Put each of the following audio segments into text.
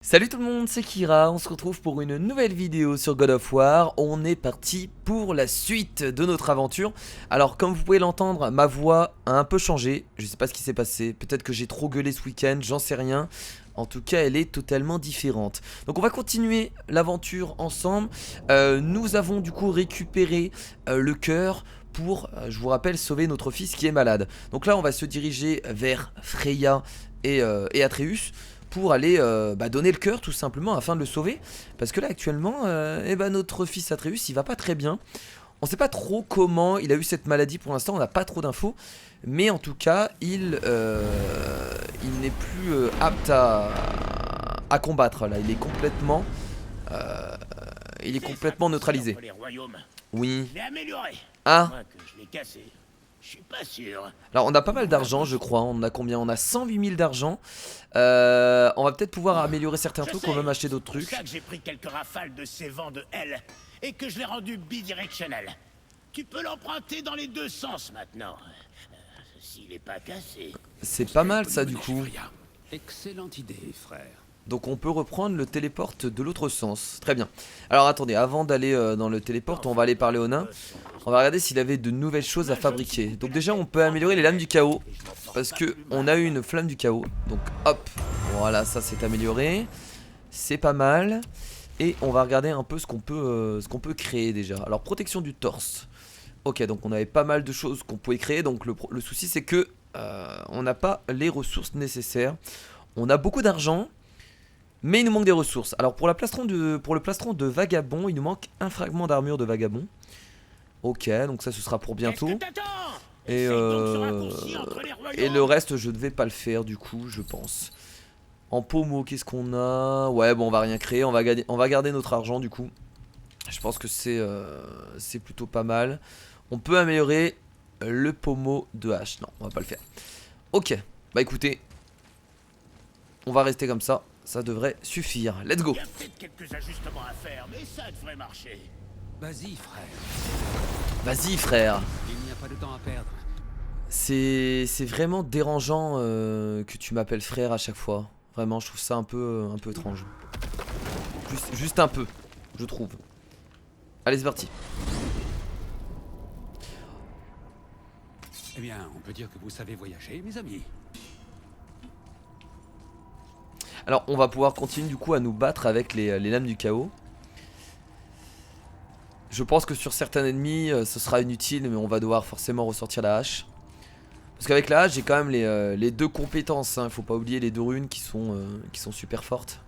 Salut tout le monde, c'est Kira, on se retrouve pour une nouvelle vidéo sur God of War. On est parti pour la suite de notre aventure. Alors comme vous pouvez l'entendre, ma voix a un peu changé. Je sais pas ce qui s'est passé, peut-être que j'ai trop gueulé ce week-end, j'en sais rien. En tout cas elle est totalement différente. Donc on va continuer l'aventure ensemble. Nous avons du coup récupéré le cœur pour, je vous rappelle, sauver notre fils qui est malade. Donc là on va se diriger vers Freya et Atreus pour aller donner le cœur tout simplement afin de le sauver. Parce que là actuellement notre fils Atreus il va pas très bien. On sait pas trop comment il a eu cette maladie pour l'instant, on n'a pas trop d'infos. Mais en tout cas il n'est plus apte à combattre là. Il est complètement neutralisé. Oui. Ah. Je suis pas sûr. Alors on a pas mal d'argent je crois, on a combien? On a 108 000 d'argent. On va peut-être pouvoir améliorer certains trucs, on va même acheter d'autres trucs. C'est pour ça que j'ai pris quelques rafales de ces vents de Hell et que je l'ai rendu bidirectionnel. Tu peux l'emprunter dans les deux sens maintenant. S'il est pas cassé. C'est pas mal ça du coup. Excellente idée, frère. Donc on peut reprendre le téléporte de l'autre sens. Très bien. Alors attendez, avant d'aller dans le téléporte, on va aller parler au nain. On va regarder s'il avait de nouvelles choses à fabriquer. Donc déjà on peut améliorer les lames du chaos. Parce que on a eu une flamme du chaos. Donc hop, voilà, ça c'est amélioré. C'est pas mal. Et on va regarder un peu ce qu'on peut créer déjà. Alors protection du torse. Ok, donc on avait pas mal de choses qu'on pouvait créer. Donc le souci c'est que on n'a pas les ressources nécessaires. On a beaucoup d'argent, mais il nous manque des ressources. Alors pour le plastron de vagabond, il nous manque un fragment d'armure de vagabond. Ok, donc ça ce sera pour bientôt. Et le reste je ne vais pas le faire du coup, je pense. En pommeau, qu'est-ce qu'on a? Ouais, bon on va rien créer, on va garder notre argent du coup. Je pense que c'est plutôt pas mal. On peut améliorer le pommeau de hache. Non, on va pas le faire. Ok, bah écoutez, on va rester comme ça. Ça devrait suffire. Let's go. Il y a peut-être quelques ajustements à faire, mais ça devrait marcher. Vas-y, frère. Vas-y frère. Il n'y a pas de temps à perdre. C'est vraiment dérangeant que tu m'appelles frère à chaque fois. Vraiment, je trouve ça un peu étrange. Juste un peu, je trouve. Allez, c'est parti. Eh bien, on peut dire que vous savez voyager, mes amis. Alors, on va pouvoir continuer du coup à nous battre avec les lames du chaos. Je pense que sur certains ennemis, ce sera inutile, mais on va devoir forcément ressortir la hache. Parce qu'avec la hache, j'ai quand même les deux compétences. Hein. Faut pas oublier les deux runes qui sont super fortes.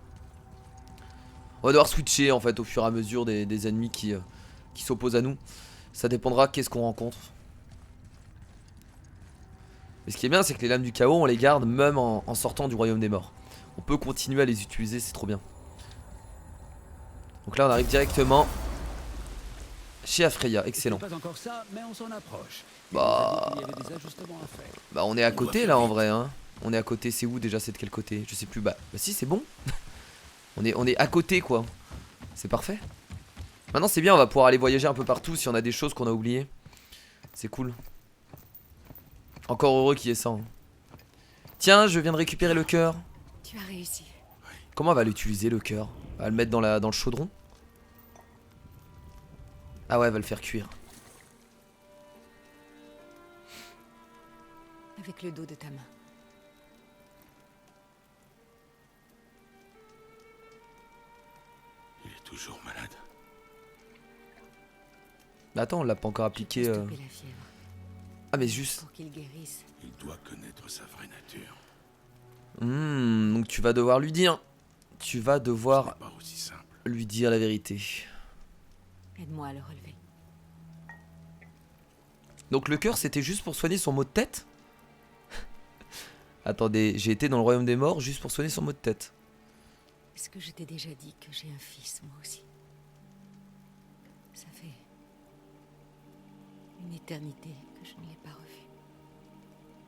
On va devoir switcher en fait au fur et à mesure des ennemis qui s'opposent à nous. Ça dépendra qu'est-ce qu'on rencontre. Mais ce qui est bien, c'est que les lames du chaos, on les garde même en sortant du royaume des morts. On peut continuer à les utiliser, c'est trop bien. Donc là, on arrive directement chez Afreya, excellent. Pas encore ça, mais on s'en approche. Bah, Il y avait des ajustements à faire. bah on est à côté là en vrai hein. On est à côté, c'est où déjà, c'est de quel côté? Je sais plus, bah si c'est bon. on est à côté quoi. C'est parfait. Maintenant c'est bien, on va pouvoir aller voyager un peu partout si on a des choses qu'on a oubliées. C'est cool. Encore heureux qu'il y ait ça hein. Tiens, je viens de récupérer le cœur. Tu as réussi. Comment on va l'utiliser le cœur? On va le mettre dans le chaudron? Ah ouais, elle va le faire cuire. Avec le dos de ta main. Il est toujours malade. Bah attends, on l'a pas encore appliqué. Stopper la fièvre Ah mais juste. pour qu'il guérisse. Il doit connaître sa vraie nature. Donc tu vas devoir lui dire. Tu vas devoir Pas aussi simple. lui dire la vérité. Aide-moi à le relever. Donc le cœur c'était juste pour soigner son maux de tête? Attendez, j'ai été dans le royaume des morts juste pour soigner son maux de tête. Est-ce que je t'ai déjà dit que j'ai un fils, moi aussi? Ça fait une éternité que je ne l'ai pas revu.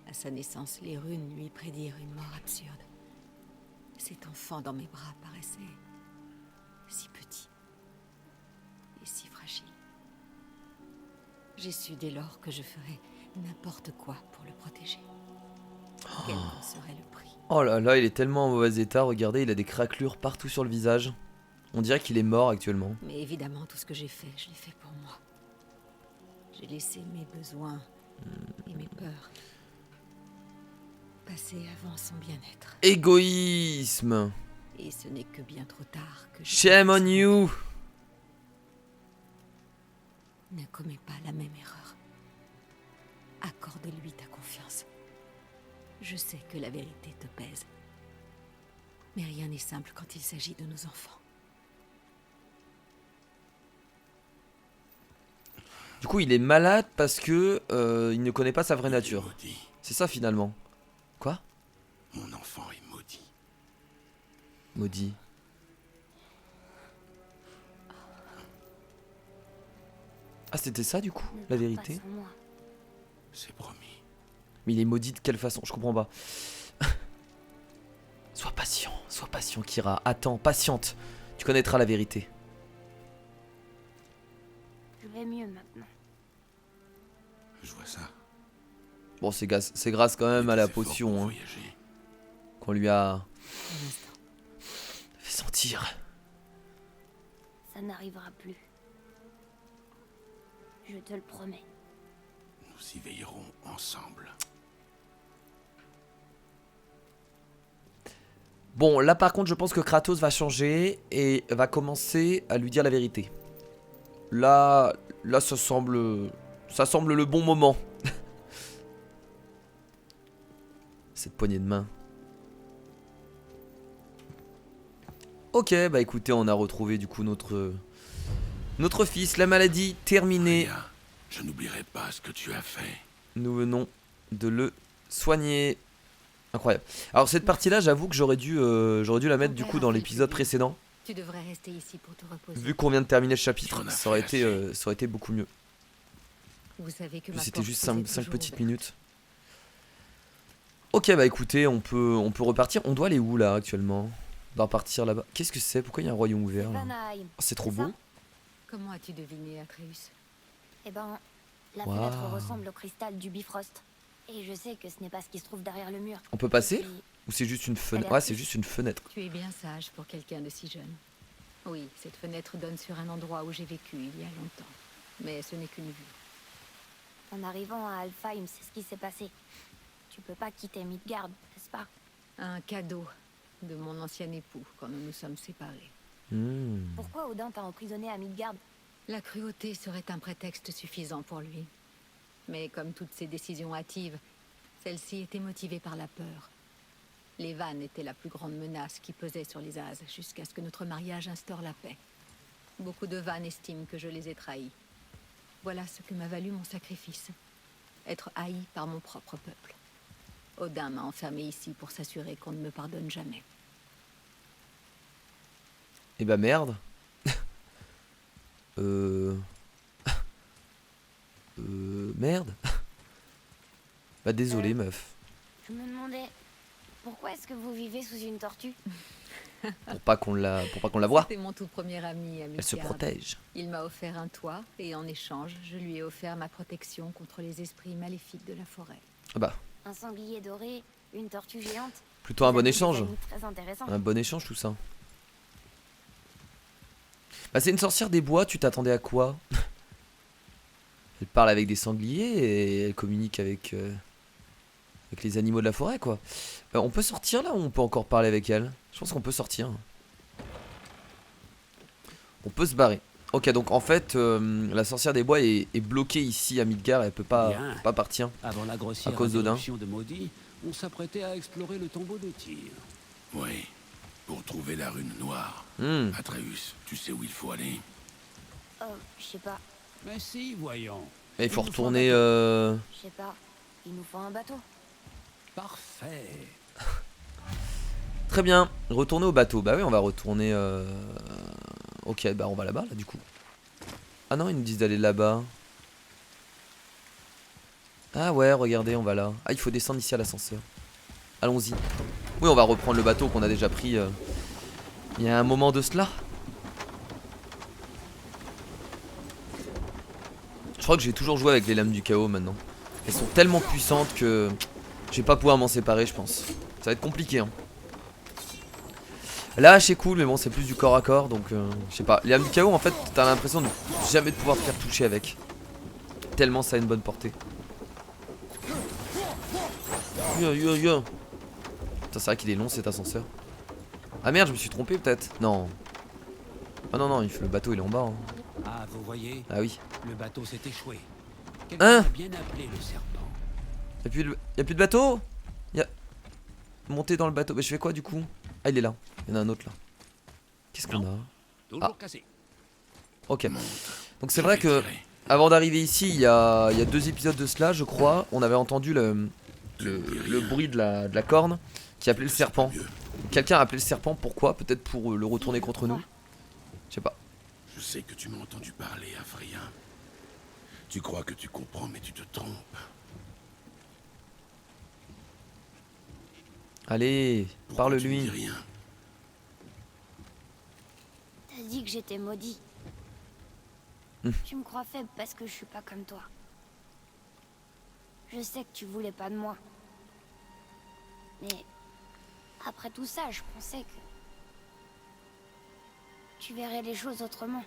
À sa naissance, les runes lui prédirent une mort absurde. Cet enfant dans mes bras paraissait si petit et si fragile. J'ai su dès lors que je ferais n'importe quoi pour le protéger. Quel qu'en serait le prix. Oh là là, il est tellement en mauvais état, regardez, il a des craquelures partout sur le visage. On dirait qu'il est mort actuellement. Mais évidemment, tout ce que j'ai fait, je l'ai fait pour moi. J'ai laissé mes besoins et mes peurs passer avant son bien-être. Égoïsme. Et ce n'est que bien trop tard que je... Shame on you. Ne commets pas la même erreur. Accorde-lui ta confiance. Je sais que la vérité te pèse. Mais rien n'est simple quand il s'agit de nos enfants. Du coup, il est malade parce que il ne connaît pas sa vraie nature. Maudit. C'est ça finalement. Quoi? Mon enfant est maudit. Maudit. Ah, c'était ça du coup, la vérité? C'est promis. Mais il est maudit de quelle façon? Je comprends pas. Sois patient, Kira. Attends, patiente. Tu connaîtras la vérité. Je vais mieux maintenant. Je vois ça. Bon, c'est grâce quand même à la Tes efforts potion pour hein, voyager. qu'on lui a Un instant. fait sentir. Ça n'arrivera plus. Je te le promets. Nous y veillerons ensemble. Bon, là par contre, je pense que Kratos va changer et va commencer à lui dire la vérité. Là ça semble le bon moment. Cette poignée de main. Ok, bah écoutez, on a retrouvé du coup notre fils. La maladie terminée. Rhea, je n'oublierai pas ce que tu as fait. Nous venons de le soigner. Incroyable. Alors cette partie-là, j'avoue que j'aurais dû la mettre du coup dans l'épisode précédent. Tu devrais rester ici pour te reposer. Vu qu'on vient de terminer le chapitre, On a ça aurait fait été beaucoup mieux. Vous savez que ma C'était porte juste vous est 5 toujours petites ouverte. minutes. Ok, bah écoutez, on peut repartir. On doit aller où là actuellement? On doit repartir là-bas. Qu'est-ce que c'est? Pourquoi il y a un royaume ouvert là? Vanaheim. Oh, c'est trop C'est ça? beau. Comment as-tu deviné, Atreus? Eh ben, la Waouh. fenêtre ressemble au cristal du Bifrost. Et je sais que ce n'est pas ce qui se trouve derrière le mur. On peut passer? Puis, Ou c'est juste une fenêtre? Elle est Ouais, c'est active. juste une fenêtre. Tu es bien sage pour quelqu'un de si jeune. Oui, cette fenêtre donne sur un endroit où j'ai vécu il y a longtemps. Mais ce n'est qu'une vue. en arrivant à Alfheim, c'est ce qui s'est passé. Tu peux pas quitter Midgard, n'est-ce pas? Un cadeau de mon ancien époux quand nous nous sommes séparés. Pourquoi Odin t'a emprisonné à Midgard? La cruauté serait un prétexte suffisant pour lui. Mais comme toutes ses décisions hâtives, celle-ci était motivée par la peur. Les vannes étaient la plus grande menace qui pesait sur les As jusqu'à ce que notre mariage instaure la paix. Beaucoup de vannes estiment que je les ai trahis. Voilà ce que m'a valu mon sacrifice. Être haï par mon propre peuple. Odin m'a enfermé ici pour s'assurer qu'on ne me pardonne jamais. Et bah merde. Merde. Bah désolé meuf. Je me demandais, pourquoi est-ce que vous vivez sous une tortue? Pour pas qu'on la voie. C'était mon tout premier ami à Elle se Midgard. protège. Il m'a offert un toit et en échange, je lui ai offert ma protection contre les esprits maléfiques de la forêt. Ah bah, Un sanglier doré, une tortue géante. plutôt un Vous bon êtes des échange. amis Très intéressant. Un bon échange tout ça. Bah c'est une sorcière des bois, tu t'attendais à quoi? Elle parle avec des sangliers et elle communique avec les animaux de la forêt quoi. On peut sortir là ou on peut encore parler avec elle? Je pense qu'on peut sortir. On peut se barrer. Ok, donc en fait la sorcière des bois est bloquée ici à Midgard, elle peut pas Bien. partir. Avant la grossière À cause d'Odin. interruption de Maudit, on s'apprêtait à explorer le tombeau de Tyr. Oui, pour trouver la rune noire. Hmm. Atreus, tu sais où il faut aller? Oh, je sais pas, Mais si, voyons. Et il faut Il nous faut retourner... je sais pas. Il nous faut un bateau. Parfait. Très bien, retourner au bateau. Bah oui, on va retourner... Ok, bah on va là-bas là du coup. Ah non, ils nous disent d'aller là-bas. Ah ouais, regardez, on va là. Ah, il faut descendre ici à l'ascenseur. Allons-y. Oui, on va reprendre le bateau qu'on a déjà pris il y a un moment de cela. Je crois que j'ai toujours joué avec les lames du chaos maintenant. Elles sont tellement puissantes que je vais pas pouvoir m'en séparer, je pense. Ça va être compliqué hein. La hache est cool mais bon c'est plus du corps à corps donc je sais pas. Les lames du chaos en fait t'as l'impression de jamais de pouvoir te faire toucher avec. Tellement ça a une bonne portée. Putain c'est vrai qu'il est long cet ascenseur. Ah merde je me suis trompé peut-être. Non. Ah non le bateau il est en bas hein. Ah, vous voyez, Ah oui. le bateau s'est échoué. Hein? Quelqu'un a bien appelé le serpent. Y'a plus de bateau? Monter dans le bateau. Mais je fais quoi du coup? Ah il est là. Il y en a un autre là. Qu'est-ce qu'on a? Toujours cassé. Ok. Donc c'est vrai que avant d'arriver ici, il y a 2 épisodes de cela, je crois. On avait entendu le bruit de la corne qui appelait le serpent. Quelqu'un a appelé le serpent, pourquoi? Peut-être pour le retourner contre nous. Je sais pas. Je sais que tu m'as entendu parler, Afrien. Tu crois que tu comprends, mais tu te trompes. Allez, Pourquoi tu ne dis parle-lui. rien? T'as dit que j'étais maudit. Tu me crois faible parce que je suis pas comme toi. Je sais que tu voulais pas de moi. Mais après tout ça, je pensais que tu verrais les choses autrement.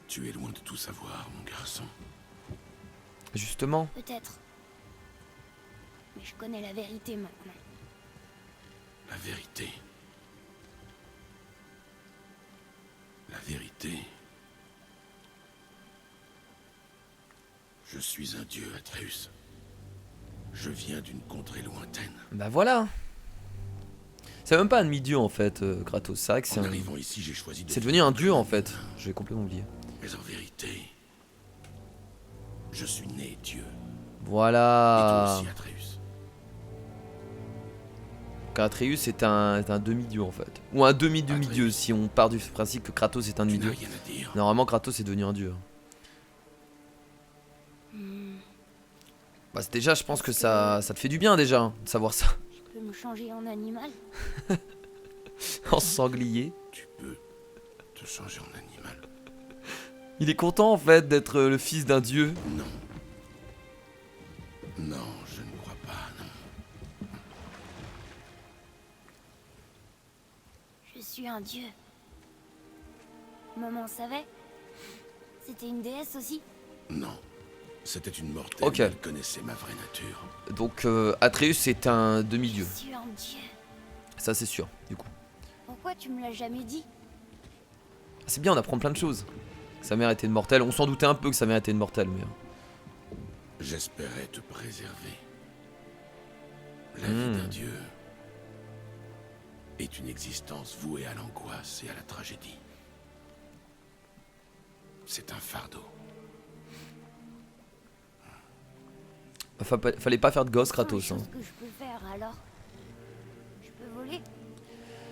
Tu es loin de tout savoir, mon garçon. Justement. Peut-être. Mais je connais la vérité maintenant. La vérité. La vérité. Je suis un dieu, Atreus. Je viens d'une contrée lointaine. Bah voilà. C'est même pas un demi-dieu en fait, Kratos. C'est vrai que c'est En un... arrivant ici, j'ai choisi de... C'est devenu un dieu en fait. Je vais complètement oublier. Mais en vérité, je suis né dieu. Et toi Voilà. aussi, Atreus. Donc Atreus est un demi-dieu en fait. Ou un demi-demi-dieu si on part du principe que Kratos est un Tu n'as demi-dieu. rien à dire. Normalement Kratos est devenu un dieu. Bah déjà je pense que ça te fait du bien déjà hein, de savoir ça. Je peux me changer en animal? En sanglier. Tu peux te changer en animal. Il est content en fait d'être le fils d'un dieu. Non. Non, je ne crois pas, non. Je suis un dieu. Maman savait? C'était une déesse aussi? Non. C'était une mortelle, Ok. mais elle connaissait ma vraie nature. Donc Atreus est un demi-dieu. Je suis un dieu. Ça c'est sûr du coup. Pourquoi tu me l'as jamais dit? C'est bien on apprend plein de choses. Sa mère était une mortelle. On s'en doutait un peu que sa mère était une mortelle mais... J'espérais te préserver. La vie d'un dieu est une existence vouée à l'angoisse et à la tragédie. C'est un fardeau. Fallait pas faire de gosse Kratos. Chose Hein. que je peux faire alors? Je peux voler?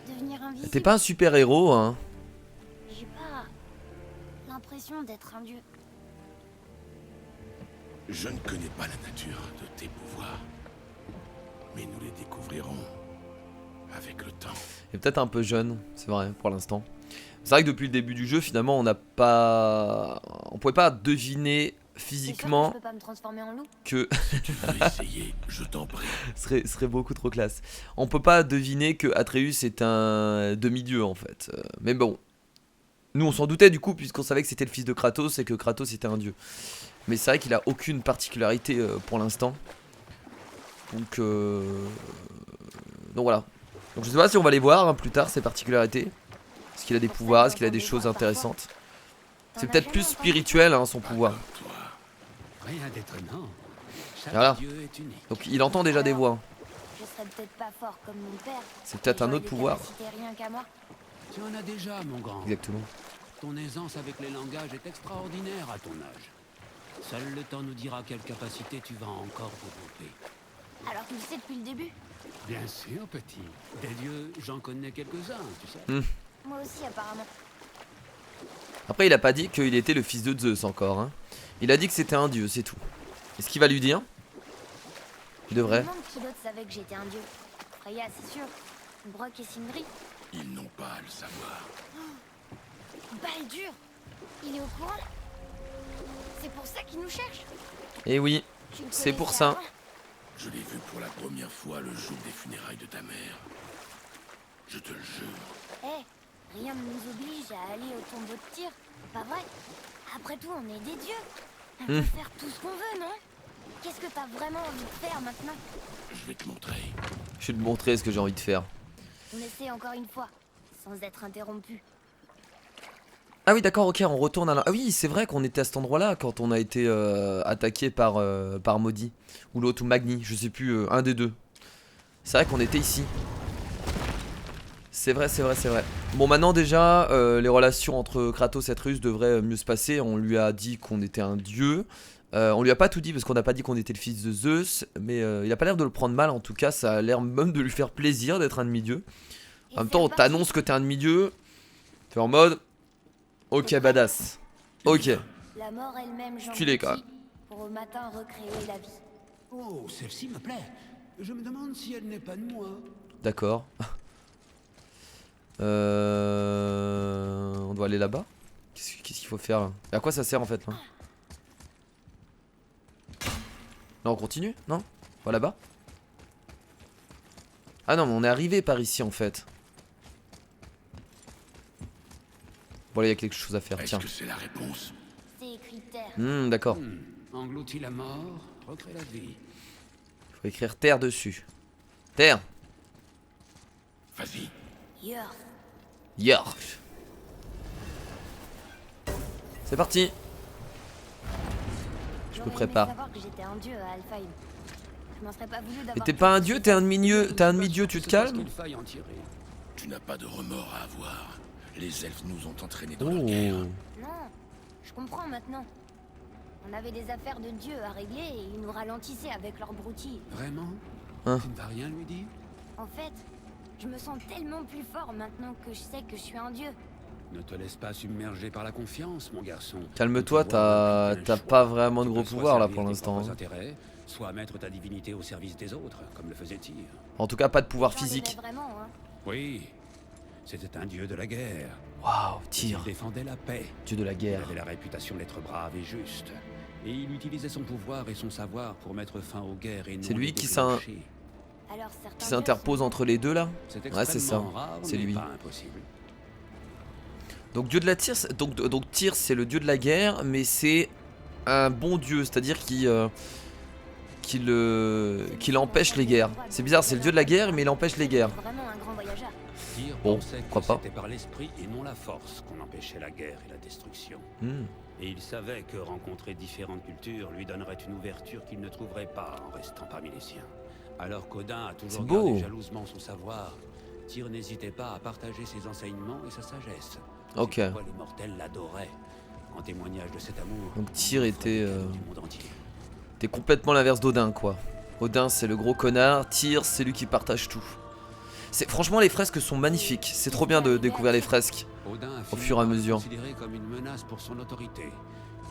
Devenir invisible? T'es pas un super héros hein. J'ai pas l'impression d'être un dieu. Je ne connais pas la nature de tes pouvoirs, mais nous les découvrirons avec le temps. Il est peut-être un peu jeune, c'est vrai pour l'instant. C'est vrai que depuis le début du jeu finalement on pouvait pas deviner physiquement Je peux pas me transformer en loup? que Tu veux essayer, je t'en prie. serait beaucoup trop classe. On peut pas deviner que Atreus est un demi-dieu en fait. Mais bon, nous on s'en doutait du coup puisqu'on savait que c'était le fils de Kratos et que Kratos était un dieu. Mais c'est vrai qu'il a aucune particularité pour l'instant. Donc voilà. Donc je sais pas si on va les voir hein, plus tard ces particularités. Est-ce qu'il a des pouvoirs, est-ce qu'il a des choses intéressantes. C'est peut-être plus spirituel hein, son pouvoir. Toi, Rien d'étonnant. Chaque Voilà. dieu est unique. Donc il entend déjà des voix. Je serais peut-être pas fort comme mon père. C'est peut-être mais un j'aurais autre des pouvoir. capacités rien qu'à moi. Tu en as déjà, mon grand. Exactement. Ton aisance avec les langages est extraordinaire à ton âge. Seul le temps nous dira quelle capacité tu vas encore développer. Alors tu le sais depuis le début? Bien sûr, petit. Des dieux, j'en connais quelques-uns, tu sais. Moi aussi apparemment. Après il a pas dit qu'il était le fils de Zeus encore hein. Il a dit que c'était un dieu, c'est tout. Est-ce qu'il va lui dire? Il Je devrait. me demande qui d'autre savait que j'étais un dieu. Freya, c'est sûr. Brock et Sindri. ils n'ont pas à le savoir. Baldur! Il est au courant? C'est pour ça qu'il nous cherche? Et oui, Tu le c'est connaissais pour ça. avant? Je l'ai vu pour la première fois le jour des funérailles de ta mère. Je te le jure. Hé, rien ne nous oblige à aller au tombeau de Tyr, pas vrai? Après tout, on est des dieux. On peut faire tout ce qu'on veut, non? Qu'est-ce que t'as vraiment envie de faire maintenant? Je vais te montrer. Je vais te montrer ce que j'ai envie de faire. On essaie encore une fois, sans être interrompu. Ah oui d'accord, ok, on retourne à la... Ah oui, c'est vrai qu'on était à cet endroit-là quand on a été attaqué par Maudit. Ou l'autre, ou Magni, je sais plus, un des deux. C'est vrai qu'on était ici. C'est vrai, c'est vrai, c'est vrai. Bon, maintenant déjà, les relations entre Kratos et Atreus devraient mieux se passer. On lui a dit qu'on était un dieu. On lui a pas tout dit parce qu'on n'a pas dit qu'on était le fils de Zeus. Mais il a pas l'air de le prendre mal, en tout cas, ça a l'air même de lui faire plaisir d'être un demi-dieu. En même temps, on t'annonce que t'es un demi-dieu. T'es en mode... Ok, badass. Ok. La mort elle-même, j'en Stylé, quand même. pour au matin recréer la vie. Oh, celle-ci me plaît. Je me demande si elle n'est pas de moi. D'accord. On doit aller là-bas. Qu'est-ce qu'il faut faire là? Et à quoi ça sert en fait là? Là on continue? Non? Pas là-bas? Ah non mais on est arrivé par ici en fait. Bon là il y a quelque chose à faire, Est-ce tiens. que c'est la réponse? C'est écrit terre. D'accord. Engloutis la mort, recrée la vie. Faut écrire terre dessus. Terre. Vas-y. Yor. Yor. C'est parti. Je me prépare. Savoir que j'étais un dieu à Alfheim. Je m'en serais pas voulu d'avoir. Mais t'es pas un dieu, t'es un demi-dieu, tu te calmes? Qu'il faille en tirer. Tu n'as pas de remords à avoir. Les elfes nous ont entraînés dans la Oh. guerre. Non, je comprends maintenant. On avait des affaires de dieu à régler et ils nous ralentissaient avec leurs broutilles. Vraiment? Hein? Tu ne vas rien lui dire? En fait, je me sens tellement plus fort maintenant que je sais que je suis un dieu. Ne te laisse pas submerger par la confiance, mon garçon. Calme-toi, Tu dois t'as choix. pas vraiment de Tu gros peux soit pouvoirs là servir pour tes l'instant. propres intérêts, soit mettre ta divinité au service des autres, comme le faisait Tyr. En tout cas pas de pouvoir J'en physique. aimais vraiment, hein. Oui, c'était un dieu de la guerre. Waouh, Il Tyr, défendait la paix. dieu de la Il guerre. avait la réputation d'être brave et juste. Et il utilisait son pouvoir et son savoir pour mettre fin aux guerres et non C'est lui les qui déclencher. Alors certains Qui dieux s'interpose sont- entre les deux là? C'est Ouais, c'est ça. extrêmement rare, C'est mais lui. pas impossible. Donc dieu de la Tyr, donc Tyr c'est le dieu de la guerre, mais c'est un bon dieu, c'est-à-dire qu'il empêche les guerres. C'est bizarre, c'est le dieu de la guerre, mais il empêche les guerres. Vraiment un grand voyageur. Tyr Bon, pensait pourquoi que pas. c'était par l'esprit et non la force qu'on empêchait la guerre et la destruction. Hmm. Et il savait que rencontrer différentes cultures lui donnerait une ouverture qu'il ne trouverait pas en restant parmi les siens. Alors qu'Odin a toujours C'est beau. gardé jalousement son savoir, Tyr n'hésitait pas à partager ses enseignements et sa sagesse. Ok. C'est pourquoi les mortels l'adoraient. En témoignage de cet amour, Donc Tyr il était, offrait les canons du monde entier. T'es complètement l'inverse d'Odin quoi. Odin c'est le gros connard, Tyr c'est lui qui partage tout. Franchement les fresques sont magnifiques, c'est trop bien de découvrir les fresques. Odin a Au fini fur et à par le mesure. considéré comme une menace pour son autorité.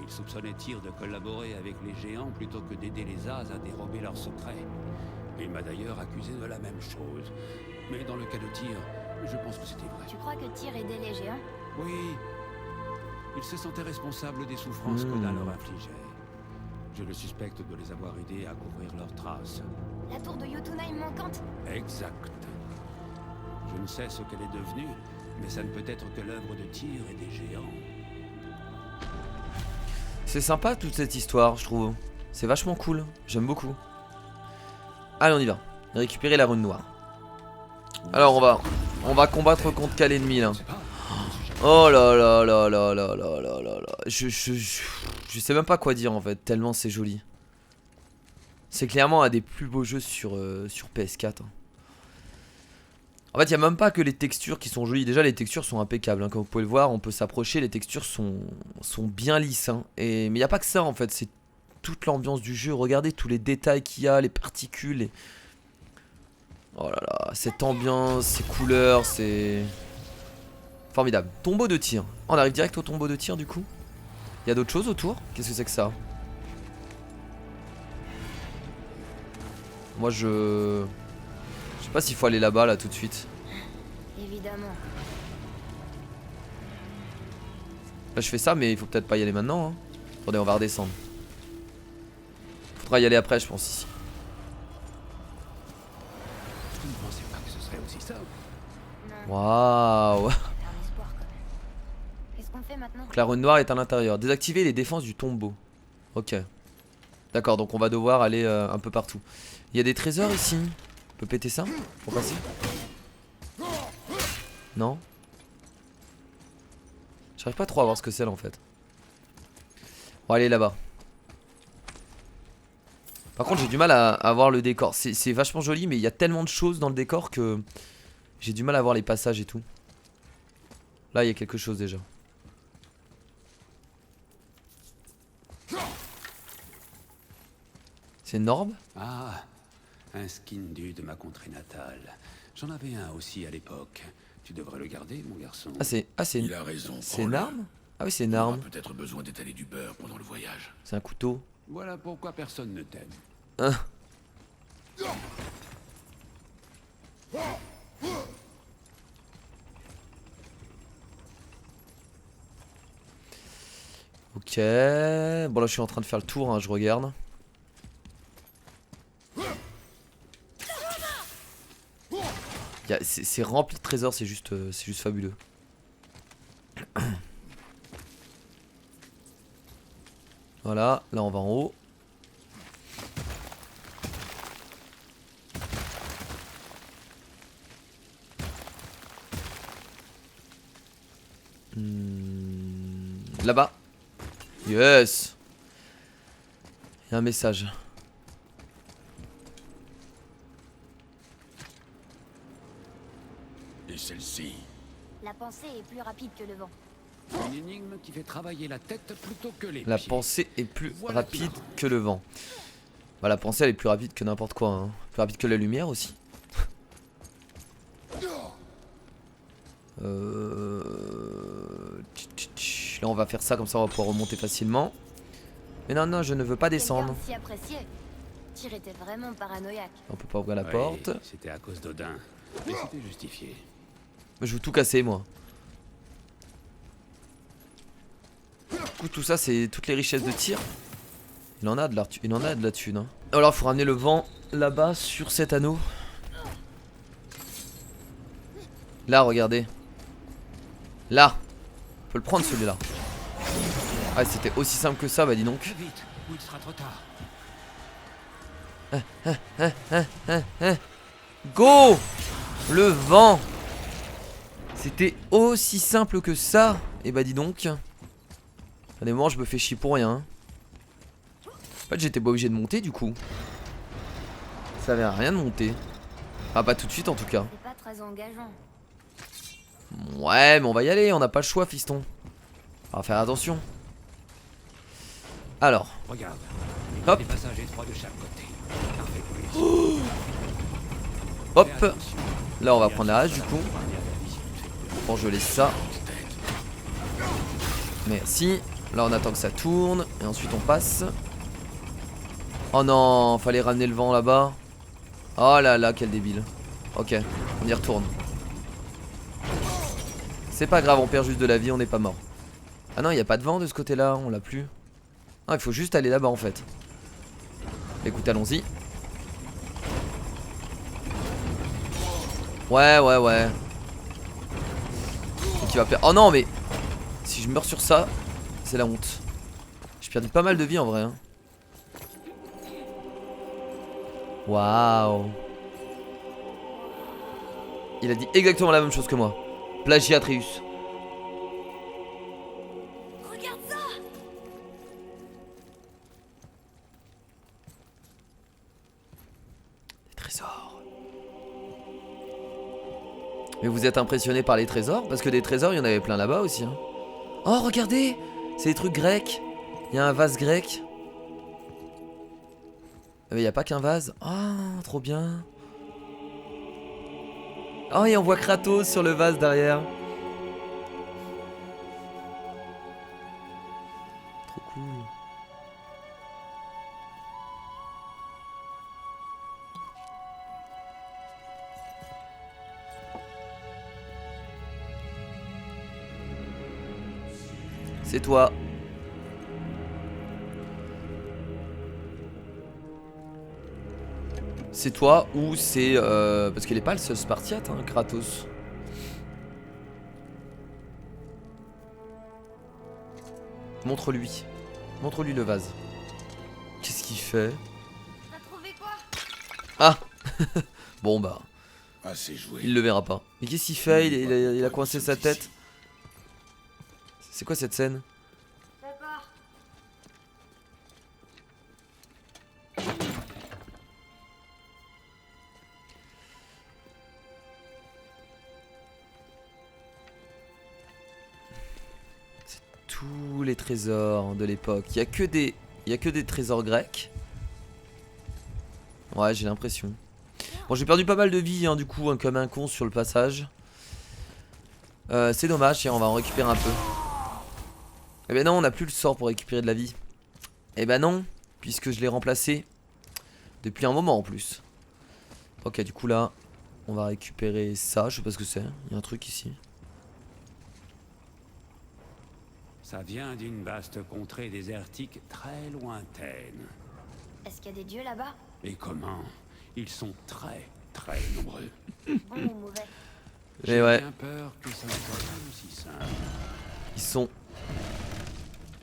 Il soupçonnait Tyr de collaborer avec les géants plutôt que d'aider les As à dérober leurs secrets. Il m'a d'ailleurs accusé de la même chose. Mais dans le cas de Tyr, je pense que c'était vrai. Tu crois que Tyr aidait les géants? Oui. Il se sentait responsable des souffrances qu'Odin leur infligeait. Je le suspecte de les avoir aidés à couvrir leurs traces. La tour de Jotunheim manquante? Exact. Je ne sais ce qu'elle est devenue, mais ça ne peut être que l'œuvre de Tyr et des géants. C'est sympa toute cette histoire je trouve. C'est vachement cool, j'aime beaucoup. Allez on y va, récupérer la rune noire. Alors on va combattre contre quel ennemi là? C'est pas Oh là là là là là là là là là. Je sais même pas quoi dire en fait, tellement c'est joli. C'est clairement un des plus beaux jeux sur PS4. hein. En fait, il n'y a même pas que les textures qui sont jolies. Déjà, les textures sont impeccables. hein. Comme vous pouvez le voir, on peut s'approcher. Les textures sont bien lisses. hein. Mais il n'y a pas que ça en fait. C'est toute l'ambiance du jeu. Regardez tous les détails qu'il y a, les particules. Oh là là, cette ambiance, ces couleurs, c'est formidable. Tombeau de tir. On arrive direct au tombeau de tir du coup. Il y a d'autres choses autour? Qu'est-ce que c'est que ça? Moi je sais pas s'il faut aller là-bas là tout de suite. Évidemment. Là je fais ça mais il faut peut-être pas y aller maintenant. hein. Attendez, on va redescendre. Faudra y aller après je pense ici. Non, Waouh. j'ai un espoir quand même. Qu'est-ce qu'on fait maintenant? Donc la rune noire est à l'intérieur. Désactiver les défenses du tombeau. Ok. D'accord, donc on va devoir aller un peu partout. Il y a des trésors ici. On peut péter ça pour passer? Non? J'arrive pas trop à voir ce que c'est là en fait. On va aller là-bas. Par contre j'ai du mal à voir le décor. C'est vachement joli mais il y a tellement de choses dans le décor que j'ai du mal à voir les passages et tout. Là il y a quelque chose déjà. C'est une orbe? Ah, un skin de ma contrée natale. J'en avais un aussi à l'époque. Tu devrais le garder, mon garçon. Il a raison. C'est une prends-le. arme? Ah oui c'est une On aura arme. peut-être besoin d'étaler du beurre pendant le voyage. C'est un couteau. Voilà pourquoi personne ne t'aime. Hein. Ok. Bon là je suis en train de faire le tour, hein, je regarde. C'est rempli de trésors, c'est juste fabuleux. Voilà, là on va en haut. Là-bas. Yes. Il y a un message. Et celle-ci? La pensée est plus rapide que le vent. Une énigme qui fait travailler la tête plutôt que les La pieds. pensée est plus Voilà rapide tout. que le vent. Bah la pensée elle est plus rapide que n'importe quoi, hein. Plus rapide que la lumière aussi. Là on va faire ça comme ça on va pouvoir remonter facilement. Mais non non je ne veux pas descendre. Quelqu'un si apprécié. Tyr était vraiment paranoïaque. On peut pas ouvrir la Ouais, porte. C'était à cause d'Odin. Mais c'était justifié. Je veux tout casser moi. Du coup tout ça c'est toutes les richesses de Tyr. Il en a de la thune hein. Alors faut ramener le vent là-bas sur cet anneau. Là regardez. Là. On peut le prendre celui-là. Ah c'était aussi simple que ça bah dis donc. Très vite, ou il sera trop tard. Go. Le vent. C'était aussi simple que ça. Et bah dis donc. Honnêtement je me fais chier pour rien hein. En fait j'étais pas obligé de monter du coup. Ça avait rien de monter. Ah pas tout de suite en tout cas. C'est pas très engageant. Ouais mais on va y aller, on n'a pas le choix fiston. On va faire attention. Alors. Regarde. Hop. Des passages étroits de chaque côté. Parfait pour les Hop. Fais attention. Là on va prendre la hache du coup. Pour geler ça. Merci. Là on attend que ça tourne. Et ensuite on passe. Oh non, fallait ramener le vent là-bas. Oh là là, quel débile. Ok, on y retourne. C'est pas grave, on perd juste de la vie, on n'est pas mort. Ah non, il n'y a pas de vent de ce côté-là, on l'a plus. Ah, il faut juste aller là-bas en fait. Écoute, allons-y. Ouais, ouais, ouais. Et qui va perdre. Oh non, mais si je meurs sur ça, c'est la honte. J'ai perdu pas mal de vie en vrai. Hein. Waouh. Il a dit exactement la même chose que moi. Plagiatreus. Regarde ça! Les trésors. Mais vous êtes impressionné par les trésors? Parce que des trésors, il y en avait plein là-bas aussi. Hein. Oh, regardez! C'est des trucs grecs. Il y a un vase grec. Mais il n'y a pas qu'un vase. Oh, trop bien. Oh, et on voit Kratos sur le vase derrière. Trop cool. C'est toi. C'est toi ou c'est... parce qu'il est pas le seul Spartiate, hein, Kratos. Montre-lui. Montre-lui le vase. Qu'est-ce qu'il fait? T'as trouvé quoi? Ah. Bon bah, Assez joué. il le verra pas. Mais qu'est-ce qu'il fait? Il a coincé sa tête. C'est quoi cette scène? D'accord. Tous les trésors de l'époque. Il y a que des trésors grecs. Ouais, j'ai l'impression. Bon, j'ai perdu pas mal de vie, hein, du coup, hein, comme un con sur le passage. C'est dommage, tiens, on va en récupérer un peu. Eh ben non, on n'a plus le sort pour récupérer de la vie. Eh ben non, puisque je l'ai remplacé depuis un moment en plus. Ok, du coup là, on va récupérer ça, je sais pas ce que c'est. Il y a un truc ici. Ça vient d'une vaste contrée désertique très lointaine. Est-ce qu'il y a des dieux là-bas? Et comment? Ils sont très, très nombreux. Bon ou mauvais? Mais J'ai ouais, bien peur que ça ne soit pas aussi simple. ils sont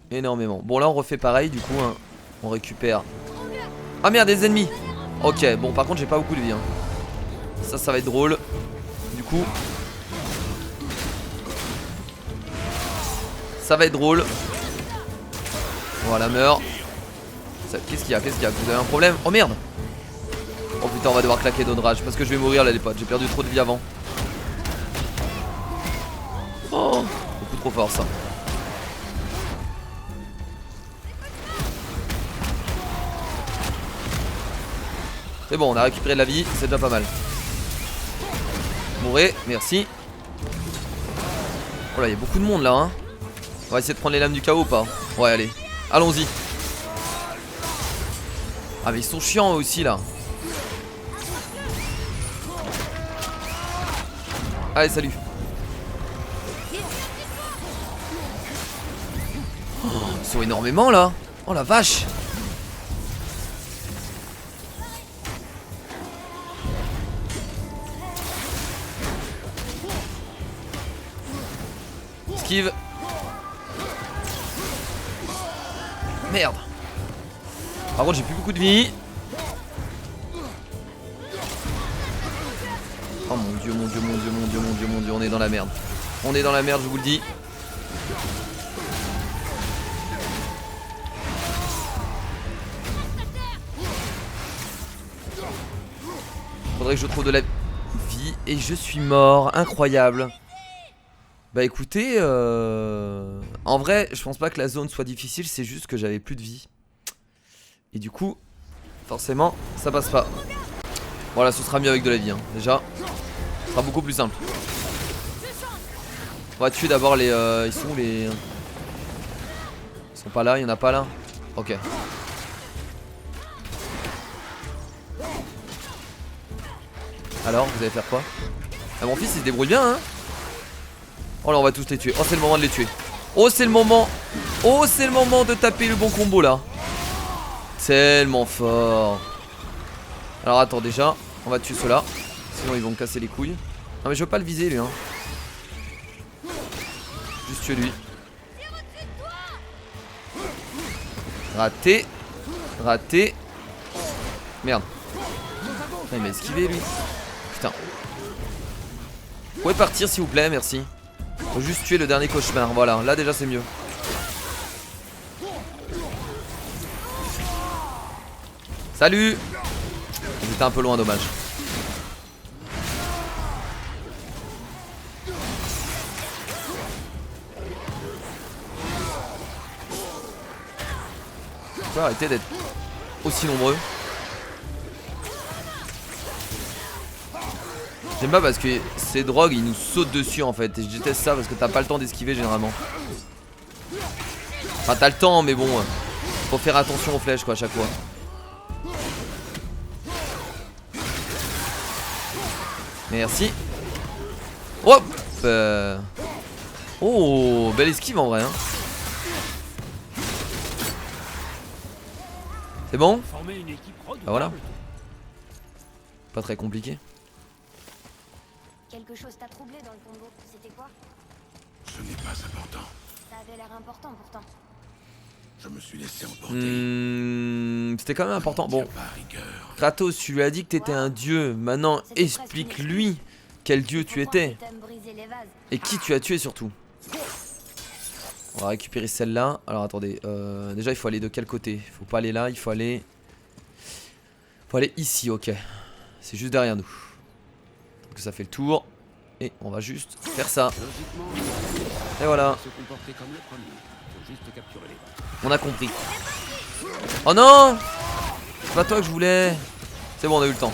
énormément. Bon là on refait pareil du coup, hein. On récupère. Ah merde, des ennemis. Ok, bon par contre j'ai pas beaucoup de vie, hein. Ça va être drôle. Du coup ça va être drôle. Voilà, meurt. Qu'est-ce qu'il y a? Qu'est-ce qu'il y a? Vous avez un problème? Oh merde. Oh putain, on va devoir claquer d'autres rage parce que je vais mourir là les potes. J'ai perdu trop de vie avant. Oh, beaucoup trop fort ça. C'est bon, on a récupéré de la vie, c'est déjà pas mal. Mourez, merci. Oh là, il y a beaucoup de monde là, hein. On va essayer de prendre les lames du chaos ou pas? Ouais, allez, allons-y. Ah mais ils sont chiants eux aussi là. Allez, salut. Oh, ils sont énormément là. Oh la vache. Esquive. Merde. Par contre j'ai plus beaucoup de vie. Oh mon dieu, mon dieu, mon dieu, mon dieu, mon dieu, mon dieu, on est dans la merde. On est dans la merde, je vous le dis. Faudrait que je trouve de la vie et je suis mort, incroyable. Bah écoutez, en vrai, je pense pas que la zone soit difficile, c'est juste que j'avais plus de vie. Et du coup, forcément, ça passe pas. Voilà, ce sera mieux avec de la vie, hein. Déjà, ce sera beaucoup plus simple. On va tuer d'abord les... ils sont où les... Ils sont pas là, il y en a pas là. Ok. Alors, vous allez faire quoi? Ah, mon fils il se débrouille bien, hein. Oh là, on va tous les tuer. Oh, c'est le moment de les tuer. Oh, c'est le moment. Oh, c'est le moment de taper le bon combo là. Tellement fort. Alors attends, déjà on va tuer ceux-là. Sinon ils vont me casser les couilles. Non mais je veux pas le viser lui, hein. Juste tuer lui. Raté. Raté. Merde. Putain, il m'a esquivé lui. Putain. Vous pouvez partir s'il vous plaît, merci. Faut juste tuer le dernier cauchemar. Voilà, là déjà c'est mieux. Salut. J'étais un peu loin, dommage. Faut arrêter d'être aussi nombreux. J'aime pas parce que ces drogues ils nous sautent dessus en fait. Et je déteste ça parce que t'as pas le temps d'esquiver généralement. Enfin t'as le temps mais bon, faut faire attention aux flèches quoi à chaque fois. Merci. Hop. Oh, belle esquive en vrai, hein. C'est bon? Bah voilà. Pas très compliqué. Quelque chose t'a troublé dans le tombeau. C'était quoi? Ce n'est pas important. Ça avait l'air important pourtant. Je me suis laissé emporter. C'était quand même important. Bon, Par rigueur. Kratos, tu lui as dit que t'étais un dieu. Maintenant, explique-lui quel dieu tu étais. Et qui tu as tué surtout. On va récupérer celle-là. Alors attendez, déjà il faut aller de quel côté? Faut pas aller là, il faut aller... Faut aller ici, ok. C'est juste derrière nous. Donc ça fait le tour. Et on va juste faire ça. Et voilà. On a compris. Oh non! C'est pas toi que je voulais. C'est bon, on a eu le temps.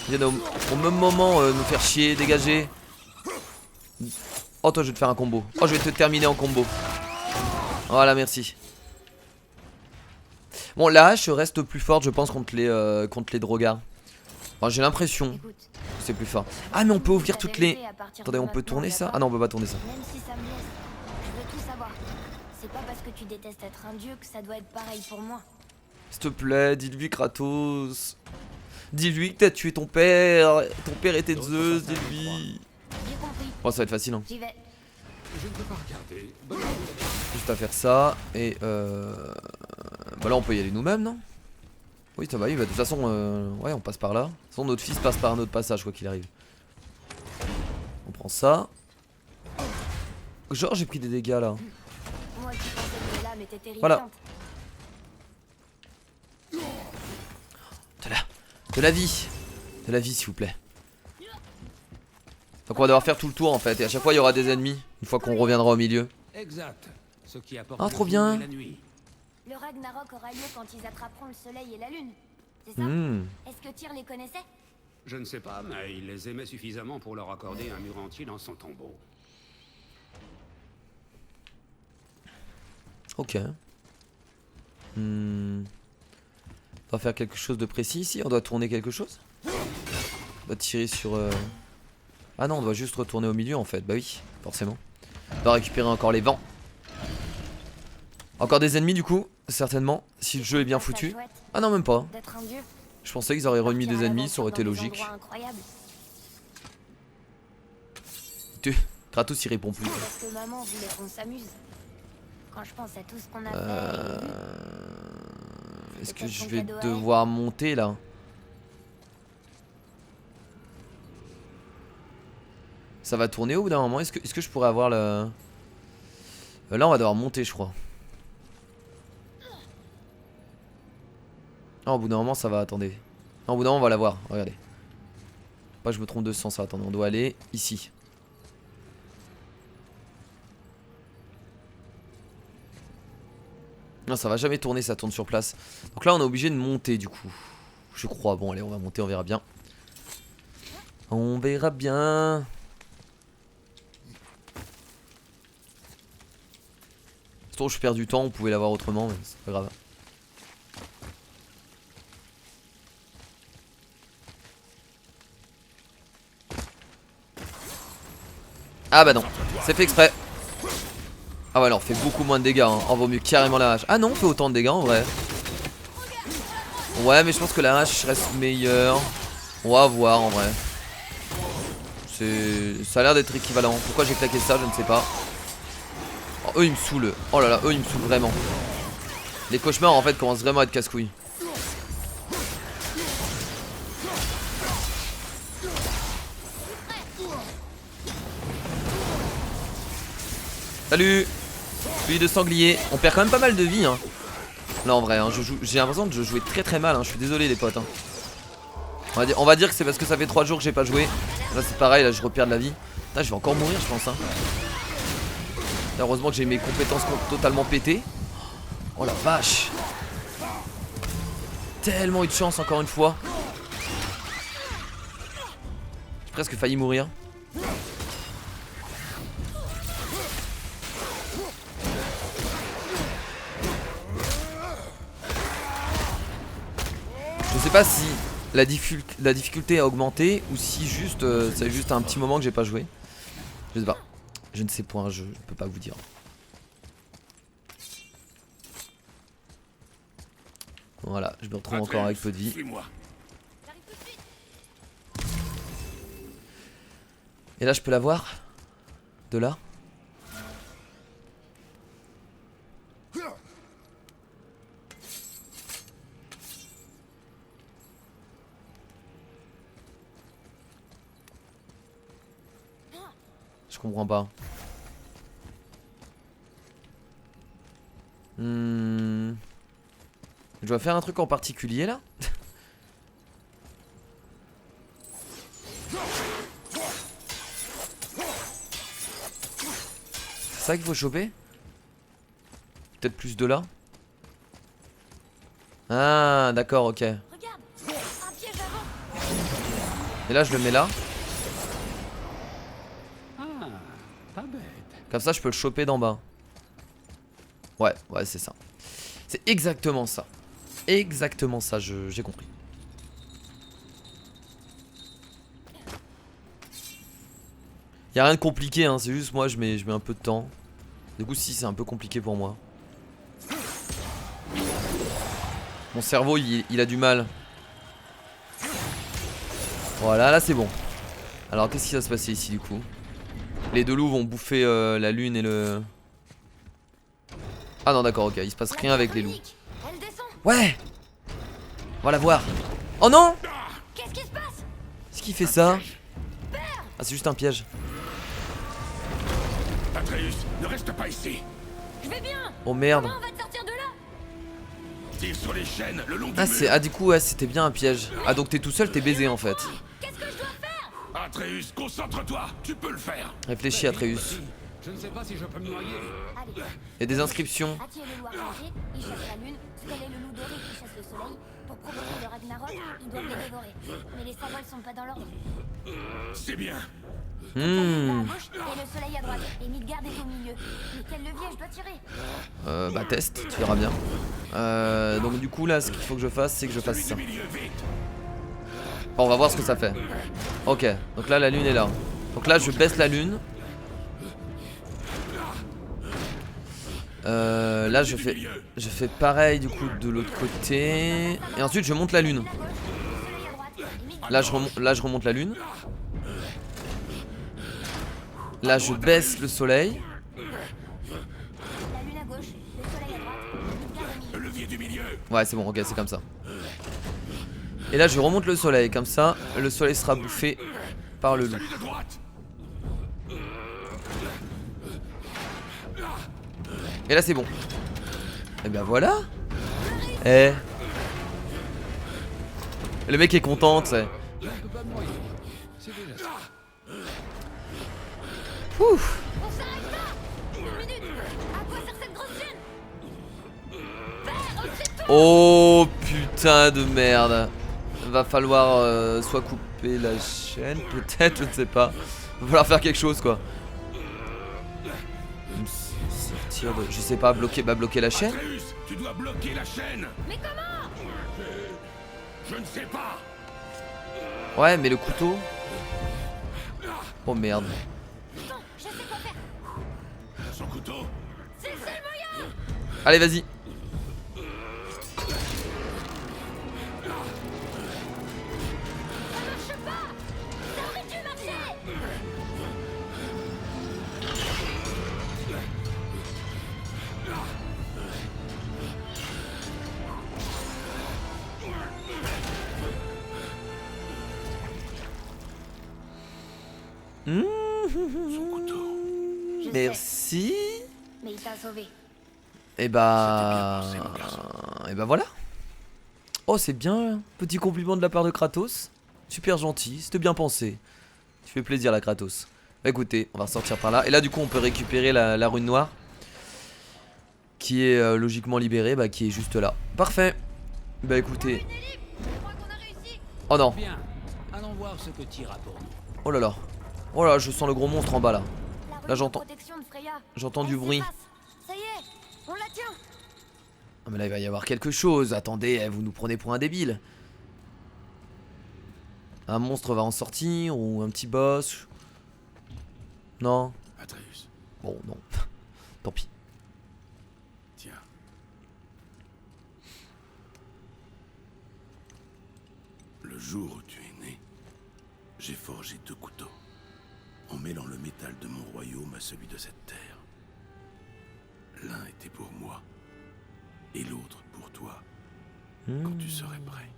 Ils viennent au même moment nous faire chier, dégager. Oh toi je vais te faire un combo. Oh je vais te terminer en combo. Voilà, merci. Bon, la hache reste plus forte je pense contre les drogards. Enfin, j'ai l'impression que c'est plus fort. Ah mais on peut ouvrir toutes les... Attendez, on peut tourner ça? Ah non, on peut pas tourner ça. Même si ça me blesse, je veux tout savoir. C'est pas parce que tu détestes être un dieu que ça doit être pareil pour moi. S'il te plaît, dis-lui Kratos. Dis-lui que t'as tué ton père. Ton père était Zeus, dis-lui. J'ai compris. Bon, ça va être facile hein. J'y vais. Je ne peux pas regarder. Juste à faire ça. Et bah là on peut y aller nous-mêmes, non? Oui, ça va, oui, bah, de toute façon, ouais, on passe par là. De toute façon, notre fils passe par un autre passage, quoi qu'il arrive. On prend ça. Genre, j'ai pris des dégâts là. Moi qui pensais que l'âme était terrifiante. Voilà. De la vie. De la vie, s'il vous plaît. Donc, on va devoir faire tout le tour en fait. Et à chaque fois, il y aura des ennemis. Une fois qu'on reviendra au milieu. Exact. Ce qui apporte Ah, trop bien. Le Ragnarok aura lieu quand ils attraperont le soleil et la lune. C'est ça? Est-ce que Tyr les connaissait? Je ne sais pas, mais il les aimait suffisamment pour leur accorder un mur entier dans son tombeau. Ok. On va faire quelque chose de précis ici. On doit tourner quelque chose. On doit tirer sur... Ah non, on doit juste retourner au milieu en fait. Bah oui, forcément. On doit récupérer encore les vents. Encore des ennemis du coup, certainement. Si le jeu est bien foutu. Ah non, même pas. Je pensais qu'ils auraient remis des ennemis, ça aurait été logique. Kratos il répond plus. Parce que maman voulait qu'on s'amuse. Quand je pense à tout ce qu'on a fait. Est-ce que je vais devoir monter là? Ça va tourner au bout d'un moment. Est-ce que je pourrais avoir le... Là on va devoir monter je crois. Non, au bout d'un moment ça va, attendez. Non, au bout d'un moment on va la voir, regardez. Pas je me trompe de sens, ça, attendez, on doit aller ici. Non, ça va jamais tourner, ça tourne sur place. Donc là on est obligé de monter du coup. Je crois, bon allez on va monter, on verra bien. On verra bien. Surtout je perds du temps, on pouvait l'avoir autrement mais c'est pas grave. Ah bah non, c'est fait exprès. Ah ouais alors on fait beaucoup moins de dégâts hein. Oh vaut mieux carrément la hache. Ah non on fait autant de dégâts en vrai. Ouais mais je pense que la hache reste meilleure. On va voir en vrai. Ça a l'air d'être équivalent. Pourquoi j'ai claqué ça je ne sais pas. Oh, eux ils me saoulent. Oh là là eux ils me saoulent vraiment. Les cauchemars en fait commencent vraiment à être casse-couilles. Salut. Celui de sanglier. On perd quand même pas mal de vie hein. Là en vrai hein, j'ai l'impression que je jouais très très mal hein. Je suis désolé les potes hein. On va dire que c'est parce que ça fait 3 jours que j'ai pas joué. Là c'est pareil, là je repère de la vie. Putain je vais encore mourir je pense hein. Heureusement que j'ai mes compétences totalement pétées. Oh la vache. Tellement eu de chance encore une fois. J'ai presque failli mourir. Je sais pas si la difficulté a augmenté ou si juste c'est juste un petit moment que j'ai pas joué. Je sais pas. Je ne sais point, je peux pas vous dire. Voilà, je me retrouve encore avec peu de vie. Et là je peux la voir? De là? Je comprends pas. Je dois faire un truc en particulier là. C'est ça qu'il faut choper? Peut-être plus de là. Ah d'accord, ok. Regarde, un piège avant. Et là je le mets là. Ah, pas bête. Comme ça je peux le choper d'en bas. Ouais, ouais c'est ça. C'est exactement ça. Exactement ça, j'ai compris. Y'a rien de compliqué hein, c'est juste moi je mets un peu de temps. Du coup si c'est un peu compliqué pour moi. Mon cerveau il a du mal. Voilà là c'est bon. Alors qu'est-ce qui va se passer ici du coup? Les deux loups vont bouffer la lune et le... Ah non d'accord ok, il se passe rien avec les loups. Elle descend. Ouais. On va la voir. Oh non. Qu'est-ce qui se passe? Qu'est-ce qui fait ça? Ah c'est juste un piège. Atreus, ne reste pas ici. Je vais bien. Oh merde. Comment on va te sortir de là? Tire sur les chaînes le long du Ah mur. c'est du coup ouais c'était bien un piège. Ah donc t'es tout seul, t'es baisé en fait. Qu'est-ce que je dois faire? Atreus, concentre-toi, tu peux le faire. Réfléchis Atreus. Je ne sais pas si je peux me noyer. Allez, Il y a des inscriptions. attire le loup argenté, il chasse la lune. Squel est le loup doré qui chasse le soleil. Pour provoquer le Ragnarok, ils doivent les dévorer. Mais les symboles sont pas dans l'ordre. C'est bien. La lune va à gauche et le soleil à droite. Et Midgard est au milieu. Mais quel levier je dois tirer? Bah test, tu verras bien. Donc du coup là ce qu'il faut que je fasse c'est que je fasse ça. Milieu, vite. Bon, on va voir ce que ça fait. Ok, donc là la lune est là. Donc là je baisse la lune. Là je fais pareil du coup de l'autre côté. Et ensuite je monte la lune. Là je remonte la lune. Là je baisse le soleil. La lune à gauche, le soleil à droite, Midgard au milieu. Le levier du milieu. Ouais c'est bon, ok c'est comme ça. Et là je remonte le soleil, comme ça le soleil sera bouffé par le loup. Celui de droite. Et là c'est bon. Et ben voilà. Eh. Le mec est content, tu sais. Je ne peux pas me noyer. C'est déjà ça. Ouf. On s'arrête là. Une minute. À quoi sert cette grosse chaîne? Vert, au-dessus de toi. Oh putain de merde. Va falloir soit couper la chaîne, peut-être, je ne sais pas. Va falloir faire quelque chose quoi. Sortir de... Je sais pas, bloquer la chaîne. Atreus, tu dois bloquer la chaîne. Mais comment? Je ne sais pas. Ouais mais le couteau. Oh merde. Attends, je sais quoi faire. Son couteau. C'est le seul moyen. Allez vas-y. Ça marche pas. Ça aurait dû marcher. Son couteau. Je sais, Merci. mais il t'a sauvé. Et bah... C'était bien pensé, mon garçon. Et bah voilà. Oh c'est bien, petit compliment de la part de Kratos. Super gentil, c'était bien pensé. Tu fais plaisir la Kratos. Bah écoutez, on va ressortir par là. Et là du coup on peut récupérer la rune noire. Qui est logiquement libérée, bah qui est juste là. Parfait. Bah écoutez. Je crois qu'on a réussi. Oh non. Bien. Allons voir ce que tira pour nous. Oh là là. Oh là, je sens le gros monstre en bas là. La rune Là, de j'entends- protection de Freya. J'entends du Elle bruit. s'efface. Ça y est, on la tient. Ah mais là il va y avoir quelque chose. Attendez, vous nous prenez pour un débile. Un monstre va en sortir ou un petit boss. Non. Atreus, Bon non. Tant pis. tiens. Le jour où tu es né, j'ai forgé 2 couteaux. En mêlant le métal de mon royaume à celui de cette terre. L'un était pour moi, et l'autre pour toi, quand tu serais prêt.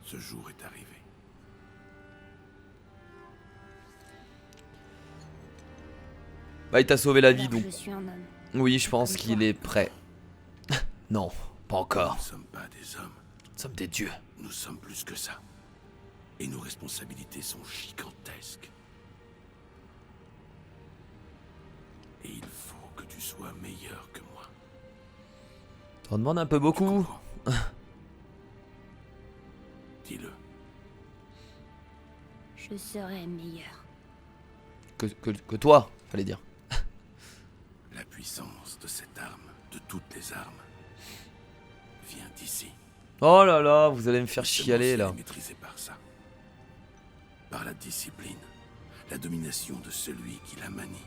Ce jour est arrivé. Bah il t'a sauvé la vie Alors donc. je suis un homme. Oui, je pense Comme qu'il toi. est prêt. Non, pas encore. Nous ne sommes pas des hommes, Nous sommes des dieux. nous sommes plus que ça. Et nos responsabilités sont gigantesques. Et il faut que tu sois meilleur que moi. T'en demandes un peu beaucoup. Comprends. Dis-le. Je serai meilleur. Que toi, fallait dire. La puissance de cette arme, de toutes les armes, vient d'ici. Oh là là, vous allez me faire Seulement chialer si elle là. est maîtrisée par ça. Par la discipline, la domination de celui qui la manie.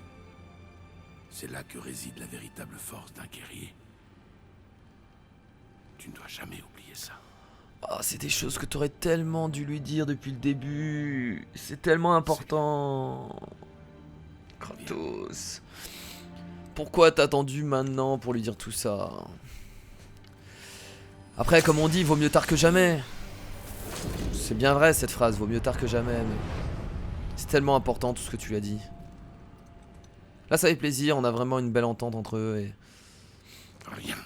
C'est là que réside la véritable force d'un guerrier. Tu ne dois jamais oublier ça. Ah, c'est des choses que t'aurais tellement dû lui dire depuis le début. C'est tellement important. Kratos. Pourquoi t'as attendu maintenant pour lui dire tout ça? Après, comme on dit, vaut mieux tard que jamais. C'est bien vrai cette phrase, vaut mieux tard que jamais. Mais c'est tellement important tout ce que tu lui as dit. Là, ça fait plaisir, on a vraiment une belle entente entre eux et... Rien.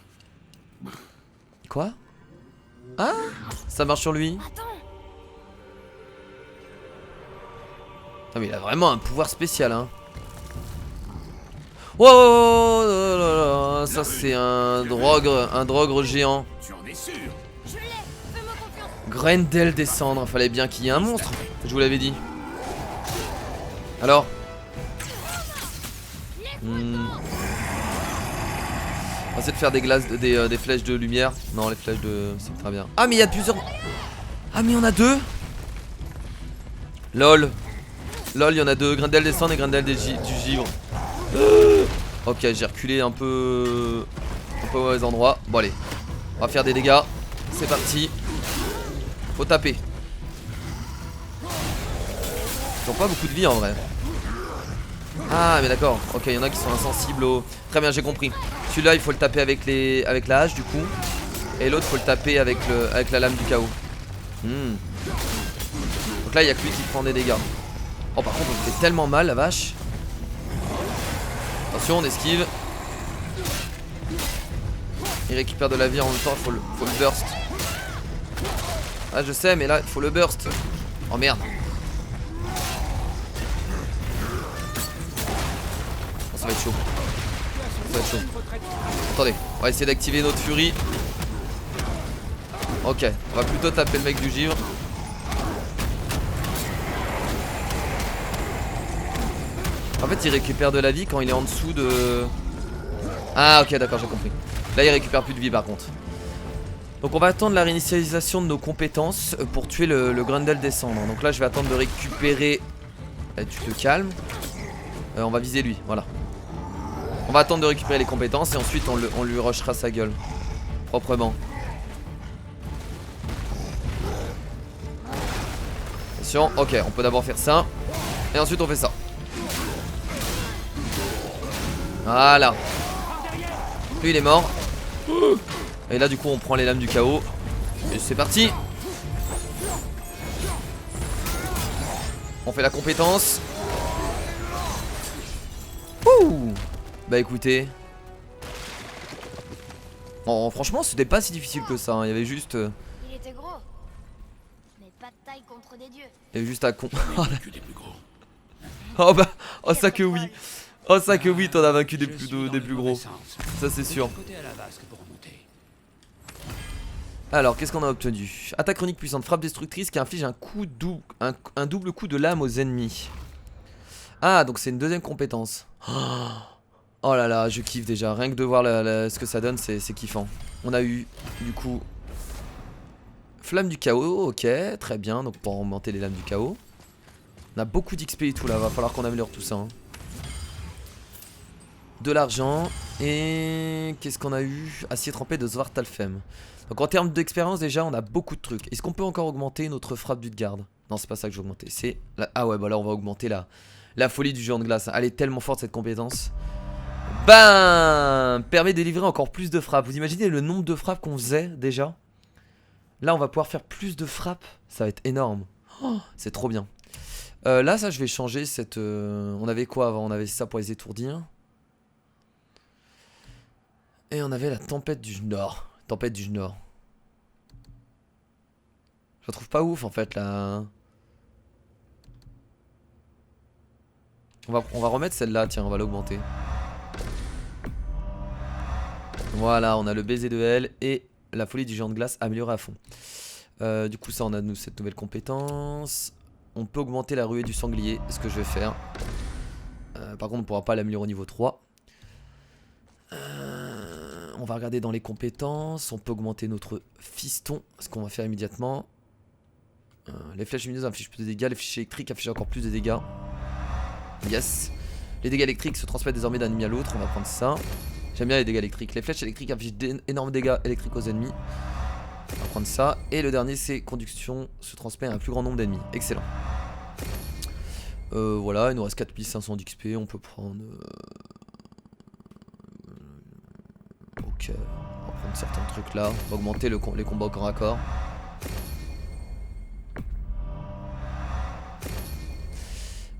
Quoi? Ah, ça marche sur lui. Attends, Ah mais il a vraiment un pouvoir spécial hein. Wow, oh là là, ça c'est un drogre géant. Tu en es sûr? je l'ai. Fais-moi confiance. Grendel descendre, fallait bien qu'il y ait un monstre. Je vous l'avais dit. Alors On va essayer de faire des glaces, des flèches de lumière. Non, les flèches de... c'est très bien. Ah mais il y a plusieurs... Ah mais il y en a deux. Lol. Lol, il y en a deux. Grendel descendre et Grendel du givre. Ok, j'ai reculé un peu au mauvais endroit. Bon allez, on va faire des dégâts. C'est parti. Faut taper. Ils ont pas beaucoup de vie en vrai. Ah mais d'accord. Ok, il y en a qui sont insensibles au... Très bien, j'ai compris. Celui-là, il faut le taper avec la hache du coup. Et l'autre, faut le taper avec la lame du chaos. Donc là, il y a que lui qui prend des dégâts. Oh par contre, on fait tellement mal la vache. Attention, on esquive. Il récupère de la vie en même temps, faut le burst. Ah je sais, mais là, il faut le burst. Oh merde. Oh, ça va être chaud. Ça va être chaud. Attendez, on va essayer d'activer notre furie. Ok, on va plutôt taper le mec du givre. En fait il récupère de la vie quand il est en dessous de... Ah ok d'accord, j'ai compris. Là il récupère plus de vie par contre. Donc on va attendre la réinitialisation de nos compétences pour tuer le Grendel descendre. Donc là je vais attendre de récupérer... tu te calmes. On va viser lui, voilà. On va attendre de récupérer les compétences et ensuite on lui rushera sa gueule. Proprement. Attention, ok, on peut d'abord faire ça. Et ensuite on fait ça. Voilà. Lui il est mort. Et là du coup on prend les lames du chaos. Et c'est parti. On fait la compétence. Ouh. Bah écoutez. Oh, franchement c'était pas si difficile que ça hein. Il y avait juste... Il était gros. Mais pas de taille contre des dieux. Il y avait juste à con... Que des plus gros. Oh bah... Oh ça que oui. Oh ça que oui, t'en as vaincu des Je plus, suis dans des le plus mauvais gros. sens. Ça c'est sûr. De quel côté à la vasque pour remonter? Alors qu'est-ce qu'on a obtenu? Attaque chronique puissante, frappe destructrice qui inflige un un double coup de lame aux ennemis. Ah donc c'est une deuxième compétence. Oh là là, je kiffe déjà. Rien que de voir ce que ça donne, c'est kiffant. On a eu du coup flamme du chaos, ok, très bien. Donc pour augmenter les lames du chaos. On a beaucoup d'XP et tout là, va falloir qu'on améliore tout ça hein. De l'argent. Et qu'est-ce qu'on a eu? Acier trempé de Svartalfheim. Donc en termes d'expérience déjà on a beaucoup de trucs. Est-ce qu'on peut encore augmenter notre frappe du garde? Non c'est pas ça que je veux augmenter. C'est la... Ah ouais bah là on va augmenter la folie du géant de glace. Elle est tellement forte cette compétence. Bam! Permet de délivrer encore plus de frappes. Vous imaginez le nombre de frappes qu'on faisait déjà? Là on va pouvoir faire plus de frappes. Ça va être énorme. Oh, c'est trop bien. Là, ça, je vais changer cette... On avait quoi avant? On avait ça pour les étourdir. Et on avait la tempête du Nord. Tempête du Nord. Je la trouve pas ouf, en fait, là. On va remettre celle-là, tiens, on va l'augmenter. Voilà, on a le baiser de Hel et la folie du géant de glace améliorée à fond. Du coup, ça, on a nous cette nouvelle compétence. On peut augmenter la ruée du sanglier, ce que je vais faire. Par contre, on ne pourra pas l'améliorer au niveau 3. On va regarder dans les compétences. On peut augmenter notre fiston, ce qu'on va faire immédiatement. Les flèches lumineuses affichent plus de dégâts. Les flèches électriques affichent encore plus de dégâts. Yes. Les dégâts électriques se transmettent désormais d'un ennemi à l'autre. On va prendre ça. J'aime bien les dégâts électriques. Les flèches électriques affichent d'énormes dégâts électriques aux ennemis. On va prendre ça. Et le dernier, c'est conduction se transmet à un plus grand nombre d'ennemis. Excellent. Voilà, il nous reste 4500 d'XP. On peut prendre... Ok, on va prendre certains trucs là. On va augmenter les combats au corps à corps.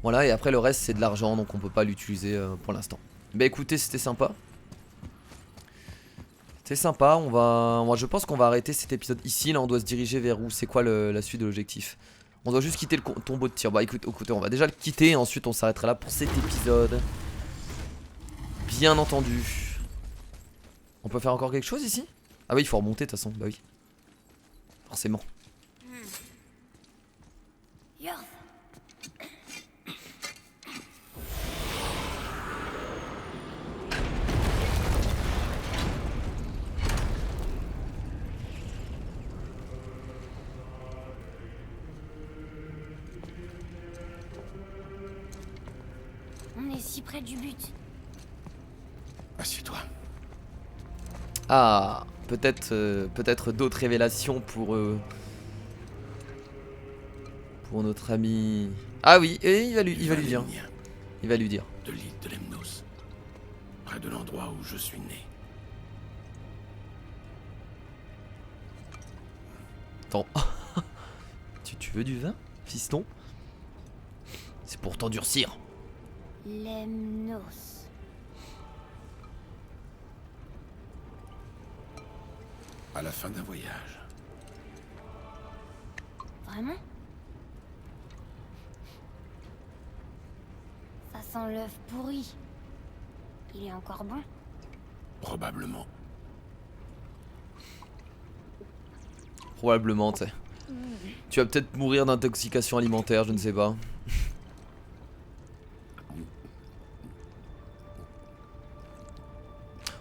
Voilà, et après le reste c'est de l'argent, donc on peut pas l'utiliser pour l'instant. Bah écoutez, c'était sympa. C'est sympa, je pense qu'on va arrêter cet épisode ici. Là on doit se diriger vers où? C'est quoi la suite de l'objectif? On doit juste quitter le tombeau de tir. Bah écoutez, on va déjà le quitter et ensuite on s'arrêtera là pour cet épisode. Bien entendu. On peut faire encore quelque chose ici? Ah oui, il faut remonter de toute façon, bah oui. Forcément. Yorf. On est si près du but. Assieds-toi. Ah, peut-être d'autres révélations pour notre ami. Ah oui, et il va lui dire. Il va lui dire. De l'île de Lemnos. Près de l'endroit où je suis né. Attends. tu veux du vin, fiston? C'est pour t'endurcir. Lemnos. À la fin d'un voyage. Vraiment? Ça sent l'œuf pourri. Il est encore bon? Probablement. Probablement, tu sais. Tu vas peut-être mourir d'intoxication alimentaire, je ne sais pas.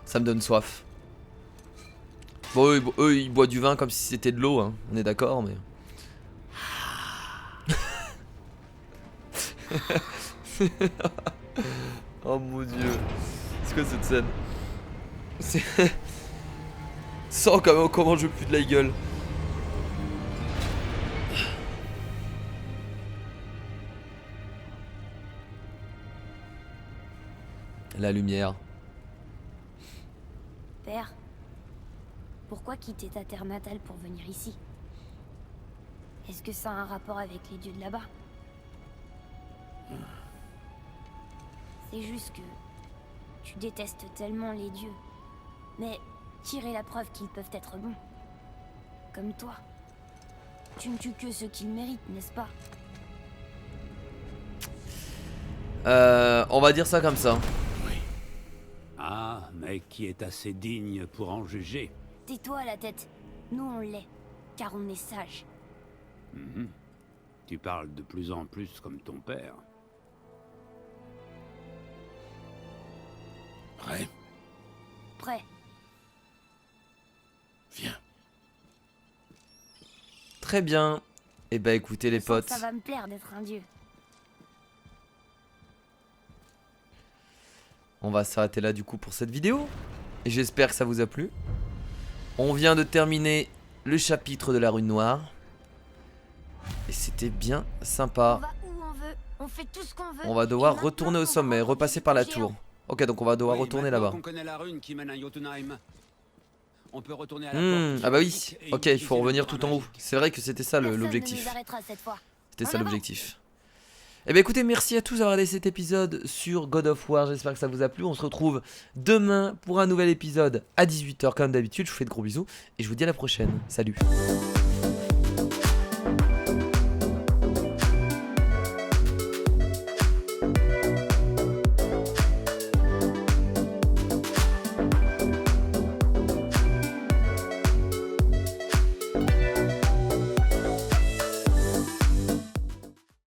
Ça me donne soif. Bon, eux ils boivent du vin comme si c'était de l'eau, hein. On est d'accord, mais... Oh mon dieu. C'est quoi cette scène? C'est... Sans comment je pue de la gueule. La lumière. Père, pourquoi quitter ta terre natale pour venir ici? Est-ce que ça a un rapport avec les dieux de là-bas? C'est juste que tu détestes tellement les dieux. Mais tirer la preuve qu'ils peuvent être bons. Comme toi. Tu ne tues que ceux qu'ils méritent, n'est-ce pas? On va dire ça comme ça. Ah, mais qui est assez digne pour en juger? Tais-toi la tête. Nous on l'est. Car on est sages. Tu parles de plus en plus comme ton père. Prêt? Prêt. Viens. Très bien. Et bah écoutez les Je sens que potes. ça va me plaire d'être un dieu. On va s'arrêter là du coup pour cette vidéo. Et j'espère que ça vous a plu. On vient de terminer le chapitre de la rune noire. Et c'était bien On sympa. va où on veut. On fait tout ce qu'on veut. On va Et devoir maintenant, retourner au on va sommet, rendre repasser visite par au la géant. tour. Ok, donc on va devoir Oui, retourner maintenant là-bas. qu'on connaît la rune qui mène à Jotunheim, on peut retourner à la porte Ah bah oui. magique et Ok, il faut utiliser revenir le bras tout en haut. magique. C'est vrai que c'était ça Personne ne l'objectif. nous arrêtera cette fois. C'était En ça avant. l'objectif. Eh bien écoutez, merci à tous d'avoir regardé cet épisode sur God of War, j'espère que ça vous a plu. On se retrouve demain pour un nouvel épisode à 18 h comme d'habitude. Je vous fais de gros bisous et je vous dis à la prochaine. Salut.